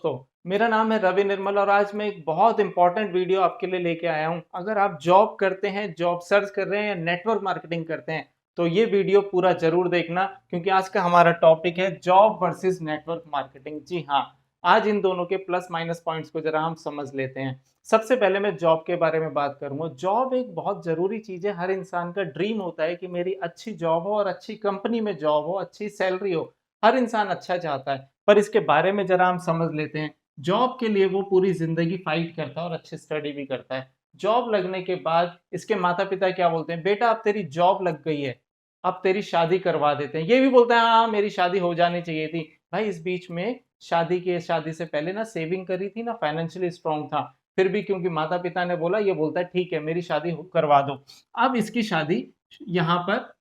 दोस्तों, मेरा नाम है रवि निर्मल और आज मैं एक बहुत इंपॉर्टेंट वीडियो आपके लिए लेके आया हूं। अगर आप जॉब करते हैं, जॉब सर्च कर रहे हैं या नेटवर्क मार्केटिंग करते हैं तो ये वीडियो पूरा जरूर देखना, क्योंकि आज का हमारा टॉपिक है जॉब वर्सेस नेटवर्क मार्केटिंग। जी हाँ, आज इन दोनों के प्लस माइनस पॉइंट्स को जरा हम समझ लेते हैं। सबसे पहले मैं जॉब के बारे में बात करूंगा। जॉब एक बहुत जरूरी चीज है। हर इंसान का ड्रीम होता है कि मेरी अच्छी जॉब हो और अच्छी कंपनी में जॉब हो, अच्छी सैलरी हो। हर इंसान अच्छा चाहता है, पर इसके बारे में जरा हम समझ लेते हैं। जॉब के लिए वो पूरी जिंदगी फाइट करता है और अच्छी स्टडी भी करता है। जॉब लगने के बाद इसके माता पिता क्या बोलते हैं, बेटा अब तेरी जॉब लग गई है, अब तेरी शादी करवा देते हैं। ये भी बोलता है हाँ मेरी शादी हो जानी चाहिए थी। भाई इस बीच में शादी से पहले ना सेविंग करी थी, ना फाइनेंशियली स्ट्रांग था, फिर भी क्योंकि माता पिता ने बोला, ये बोलता है ठीक है मेरी शादी करवा दो। अब इसकी शादी यहाँ पर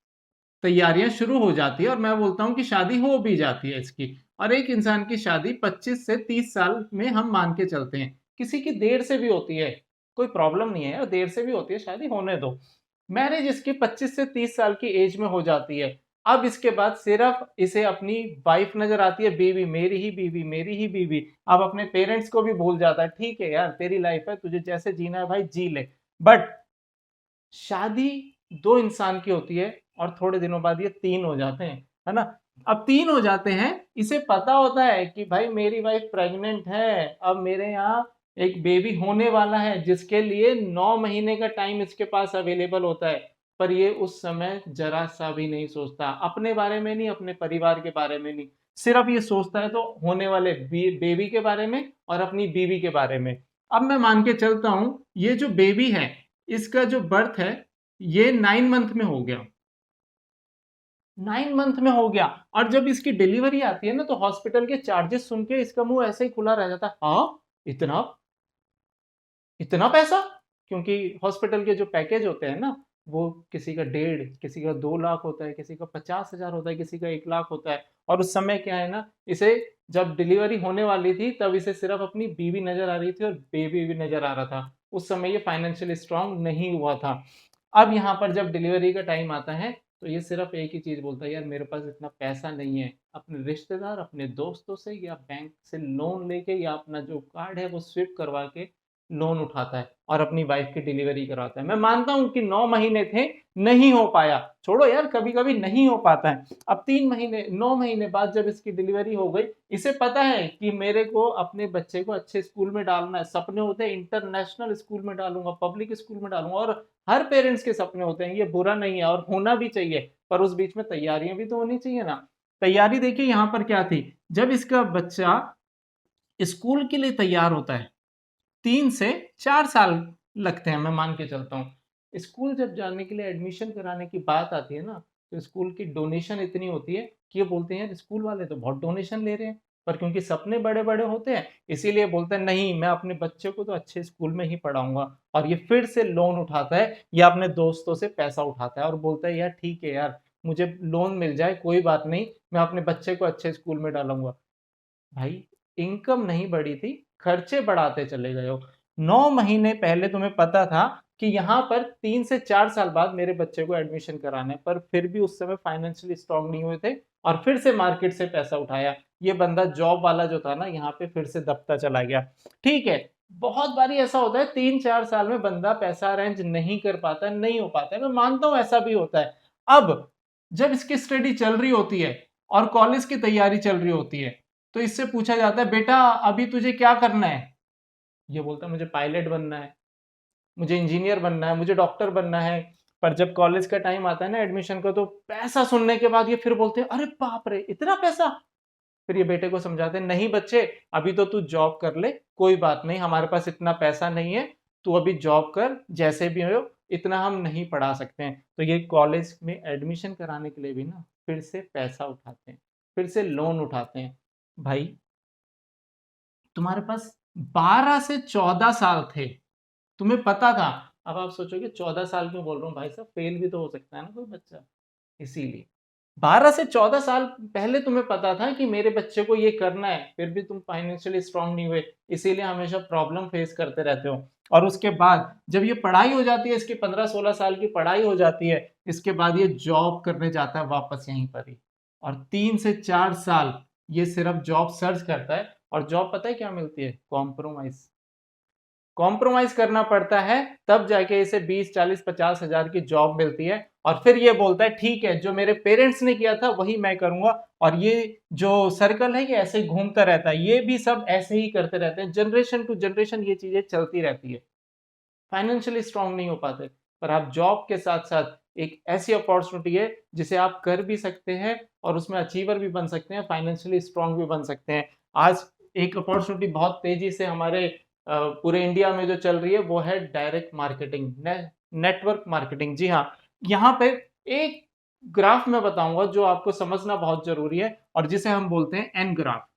तैयारियां शुरू हो जाती है और मैं बोलता हूं कि शादी हो भी जाती है इसकी। और एक इंसान की शादी 25 से 30 साल में हम मान के चलते हैं। किसी की देर से भी होती है, कोई प्रॉब्लम नहीं है, देर से भी होती है, शादी होने दो। मैरिज इसकी 25 से 30 साल की एज में हो जाती है। अब इसके बाद सिर्फ इसे अपनी वाइफ नजर आती है, बीवी मेरी ही बीवी, मेरी ही बीवी। अब अपने पेरेंट्स को भी भूल जाता है, ठीक है यार तेरी लाइफ है, तुझे जैसे जीना है भाई जी ले। बट शादी दो इंसान की होती है और थोड़े दिनों बाद ये तीन हो जाते हैं, है ना। अब तीन हो जाते हैं, इसे पता होता है कि भाई मेरी वाइफ प्रेग्नेंट है, अब मेरे यहाँ एक बेबी होने वाला है जिसके लिए 9 महीने का टाइम इसके पास अवेलेबल होता है। पर ये उस समय जरा सा भी नहीं सोचता अपने बारे में, नहीं अपने परिवार के बारे में, नहीं सिर्फ ये सोचता है तो होने वाले बेबी के बारे में और अपनी बीवी के बारे में। अब मैं मान के चलता हूं ये जो बेबी है, इसका जो बर्थ है ये 9 मंथ में हो गया, 9 मंथ में हो गया। और जब इसकी डिलीवरी आती है ना तो हॉस्पिटल के चार्जेस सुन के इसका मुंह ऐसे ही खुला रह जाता है, हाँ इतना, इतना पैसा। क्योंकि हॉस्पिटल के जो पैकेज होते हैं ना, वो किसी का 1.5, किसी का 2 लाख होता है, किसी का 50,000 होता है, किसी का 1 लाख होता है। और उस समय क्या है ना, इसे जब डिलीवरी होने वाली थी तब इसे सिर्फ अपनी बीवी नजर आ रही थी और बेबी भी नजर आ रहा था। उस समय ये फाइनेंशियली स्ट्रांग नहीं हुआ था। अब यहाँ पर जब डिलीवरी का टाइम आता है तो ये सिर्फ एक ही चीज बोलता है, यार मेरे पास इतना पैसा नहीं है। अपने रिश्तेदार, अपने दोस्तों से या बैंक से लोन लेके या अपना जो कार्ड है वो स्विप करवा के लोन उठाता है और अपनी वाइफ की डिलीवरी कराता है। मैं मानता हूं कि 9 महीने थे, नहीं हो पाया, छोड़ो यार कभी कभी नहीं हो पाता है। अब 3 महीने 9 महीने बाद जब इसकी डिलीवरी हो गई, इसे पता है कि मेरे को अपने बच्चे को अच्छे स्कूल में डालना है। सपने होते हैं इंटरनेशनल स्कूल में डालूंगा, पब्लिक स्कूल में डालूंगा, और हर पेरेंट्स के सपने होते हैं, ये बुरा नहीं है और होना भी चाहिए। पर उस बीच में तैयारियां भी तो होनी चाहिए ना। तैयारी देखिए यहाँ पर क्या थी। जब इसका बच्चा स्कूल के लिए तैयार होता है, 3 से 4 साल लगते हैं, मैं मान के चलता हूँ। स्कूल जब जाने के लिए एडमिशन कराने की बात आती है ना, तो स्कूल की डोनेशन इतनी होती है कि ये बोलते हैं यार स्कूल वाले तो बहुत डोनेशन ले रहे हैं। पर क्योंकि सपने बड़े बड़े होते हैं, इसीलिए बोलते हैं नहीं मैं अपने बच्चे को तो अच्छे स्कूल में ही पढ़ाऊंगा। और ये फिर से लोन उठाता है या अपने दोस्तों से पैसा उठाता है और बोलता है यार ठीक है यार, मुझे लोन मिल जाए कोई बात नहीं, मैं अपने बच्चे को अच्छे स्कूल में डालूंगा। भाई इनकम नहीं बढ़ी थी, खर्चे बढ़ाते चले गए हो। 9 महीने पहले तुम्हें पता था कि यहाँ पर 3 से 4 साल बाद मेरे बच्चे को एडमिशन कराना है, पर फिर भी उस समय फाइनेंशियली स्ट्रांग नहीं हुए थे और फिर से मार्केट से पैसा उठाया। ये बंदा जॉब वाला जो था ना, यहाँ पे फिर से दबता चला गया। ठीक है, बहुत बारी ऐसा होता है 3-4 साल में बंदा पैसा अरेंज नहीं कर पाता, नहीं हो पाता है, मैं मानता हूं ऐसा भी होता है। अब जब इसकी स्टडी चल रही होती है और कॉलेज की तैयारी चल रही होती है, तो इससे पूछा जाता है बेटा अभी तुझे क्या करना है। ये बोलता है मुझे पायलट बनना है, मुझे इंजीनियर बनना है, मुझे डॉक्टर बनना है। पर जब कॉलेज का टाइम आता है ना एडमिशन का, तो पैसा सुनने के बाद ये फिर बोलते हैं अरे बाप रे इतना पैसा। फिर ये बेटे को समझाते हैं नहीं बच्चे, अभी तो तू जॉब कर ले, कोई बात नहीं, हमारे पास इतना पैसा नहीं है, तू अभी जॉब कर जैसे भी हो, इतना हम नहीं पढ़ा सकते हैं। तो ये कॉलेज में एडमिशन कराने के लिए भी ना फिर से पैसा उठाते हैं, फिर से लोन उठाते हैं। भाई तुम्हारे पास 12 से 14 साल थे, तुम्हें पता था। अब आप सोचोगे 14 साल क्यों बोल रहा हूँ भाई साहब, फेल भी तो हो सकता है ना कोई बच्चा, इसीलिए 12 से 14 साल पहले तुम्हें पता था कि मेरे बच्चे को ये करना है, फिर भी तुम फाइनेंशियली स्ट्रांग नहीं हुए, इसीलिए हमेशा प्रॉब्लम फेस करते रहते हो। और उसके बाद जब ये पढ़ाई हो जाती है, इसकी 15-16 साल की पढ़ाई हो जाती है, इसके बाद ये जॉब करने जाता है वापस यहीं पर ही। और 3 से 4 साल ये सिर्फ जॉब सर्च करता है और जॉब पता है क्या मिलती है? कॉम्प्रोमाइज। कॉम्प्रोमाइज करना पड़ता है, तब जाके इसे 20, 40, 50 हजार की जॉब मिलती है। और फिर ये बोलता है ठीक है, जो मेरे पेरेंट्स ने किया था वही मैं करूंगा। और ये जो सर्कल है ये ऐसे ही घूमता रहता है, ये भी सब ऐसे ही करते रहते हैं, जनरेशन टू जनरेशन ये चीजें चलती रहती है। फाइनेंशियली स्ट्रांग नहीं हो पाते, पर आप जॉब के साथ साथ एक ऐसी अपॉर्चुनिटी है जिसे आप कर भी सकते हैं और उसमें अचीवर भी बन सकते हैं, फाइनेंशियली स्ट्रांग भी बन सकते हैं। आज एक अपॉर्चुनिटी बहुत तेजी से हमारे पूरे इंडिया में जो चल रही है वो है डायरेक्ट मार्केटिंग, नेटवर्क मार्केटिंग। जी हाँ, यहाँ पे एक ग्राफ में बताऊंगा जो आपको समझना बहुत जरूरी है और जिसे हम बोलते हैं एन ग्राफ।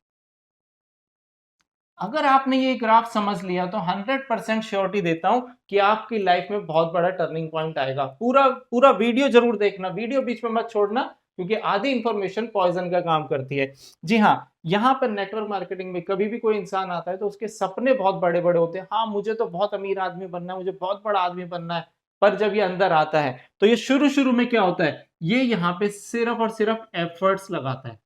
अगर आपने ये ग्राफ समझ लिया तो 100% श्योरिटी देता हूं कि आपकी लाइफ में बहुत बड़ा टर्निंग पॉइंट आएगा। पूरा पूरा वीडियो जरूर देखना, वीडियो बीच में मत छोड़ना, क्योंकि आधी इंफॉर्मेशन पॉइजन का काम करती है। जी हाँ, यहाँ पर नेटवर्क मार्केटिंग में कभी भी कोई इंसान आता है तो उसके सपने बहुत बड़े बड़े होते हैं। हाँ, मुझे तो बहुत अमीर आदमी बनना है, मुझे बहुत बड़ा आदमी बनना है। पर जब ये अंदर आता है तो ये शुरू शुरू में क्या होता है, ये यहाँ पे सिर्फ और सिर्फ एफर्ट्स लगाता है,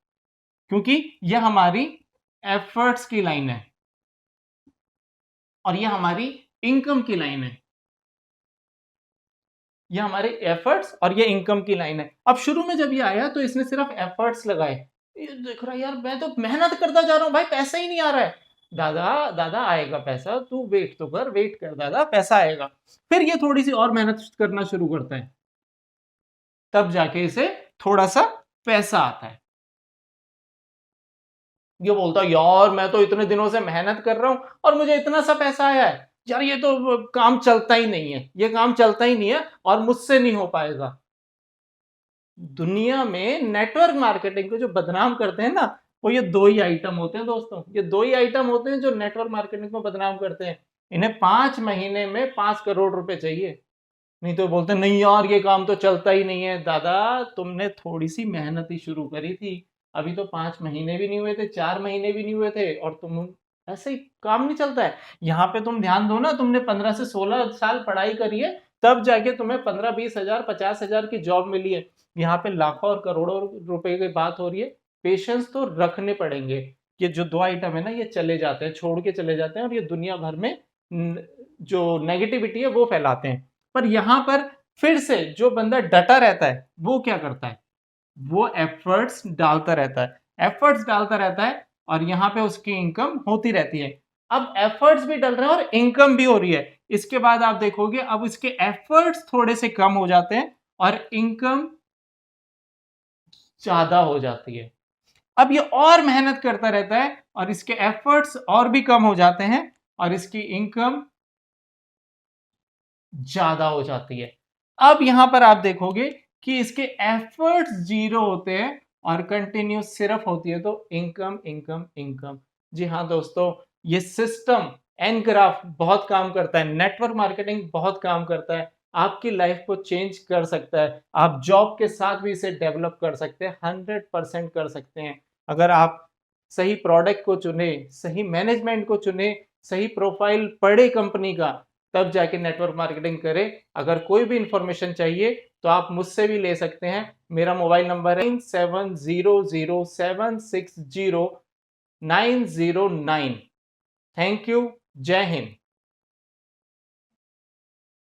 क्योंकि ये हमारी एफर्ट्स की लाइन है और ये हमारी इनकम की लाइन है। ये हमारे एफर्ट्स और ये इनकम की लाइन है। अब शुरू में जब ये आया तो इसने सिर्फ एफर्ट्स लगाए, ये देख रहा यार मैं तो मेहनत करता जा रहा हूं भाई, पैसा ही नहीं आ रहा है। दादा दादा आएगा पैसा, तू वेट तो कर, वेट कर दादा, पैसा आएगा। फिर ये थोड़ी सी और मेहनत करना शुरू करता है, तब जाके इसे थोड़ा सा पैसा आता है। ये बोलता है यार मैं तो इतने दिनों से मेहनत कर रहा हूं और मुझे इतना सा पैसा आया है, यार ये तो काम चलता ही नहीं है, ये काम चलता ही नहीं है और मुझसे नहीं हो पाएगा। दुनिया में नेटवर्क मार्केटिंग को जो बदनाम करते हैं ना, वो ये दो ही आइटम होते हैं दोस्तों। ये दो ही आइटम होते हैं जो नेटवर्क मार्केटिंग को बदनाम करते हैं। इन्हें 5 महीने में 5 करोड़ रुपए चाहिए, नहीं तो बोलते नहीं यार ये काम तो चलता ही नहीं है। दादा तुमने थोड़ी सी मेहनत ही शुरू करी थी, अभी तो 5 महीने भी नहीं हुए थे, 4 महीने भी नहीं हुए थे और तुम ऐसे ही काम नहीं चलता है। यहाँ पे तुम ध्यान दो ना, तुमने 15 से 16 साल पढ़ाई करी है, तब जाके तुम्हें 15, 20 हजार, 50 हजार की जॉब मिली है। यहाँ पे लाखों और करोड़ों रुपए की बात हो रही है। पेशेंस तो रखने पड़ेंगे। ये जो दो आइटम है ना, ये चले जाते हैं, छोड़ के चले जाते हैं और ये दुनिया भर में जो नेगेटिविटी है वो फैलाते हैं। पर यहां पर फिर से जो बंदा डटा रहता है वो क्या करता है, वो एफर्ट्स डालता रहता है, एफर्ट्स डालता रहता है और यहां पे उसकी इनकम होती रहती है। अब एफर्ट्स भी डल रहे हैं और इनकम भी हो रही है। इसके बाद आप देखोगे अब इसके एफर्ट्स थोड़े से कम हो जाते हैं और इनकम ज्यादा हो जाती है। अब ये और मेहनत करता रहता है और इसके एफर्ट्स और भी कम हो जाते हैं और इसकी इनकम ज्यादा हो जाती है। अब यहां पर आप देखोगे कि इसके एफर्ट्स जीरो होते हैं और कंटिन्यूस सिर्फ होती है तो इनकम इनकम इनकम। जी हाँ दोस्तों, ये सिस्टम एन ग्राफ बहुत काम करता है, नेटवर्क मार्केटिंग बहुत काम करता है, आपकी लाइफ को चेंज कर सकता है। आप जॉब के साथ भी इसे डेवलप कर सकते हैं, 100% कर सकते हैं। अगर आप सही प्रोडक्ट को चुने, सही मैनेजमेंट को चुने, सही प्रोफाइल पढ़े कंपनी का, तब जाके नेटवर्क मार्केटिंग करें। अगर कोई भी इंफॉर्मेशन चाहिए तो आप मुझसे भी ले सकते हैं। मेरा मोबाइल नंबर है 9700760909। Thank you. जय हिंद।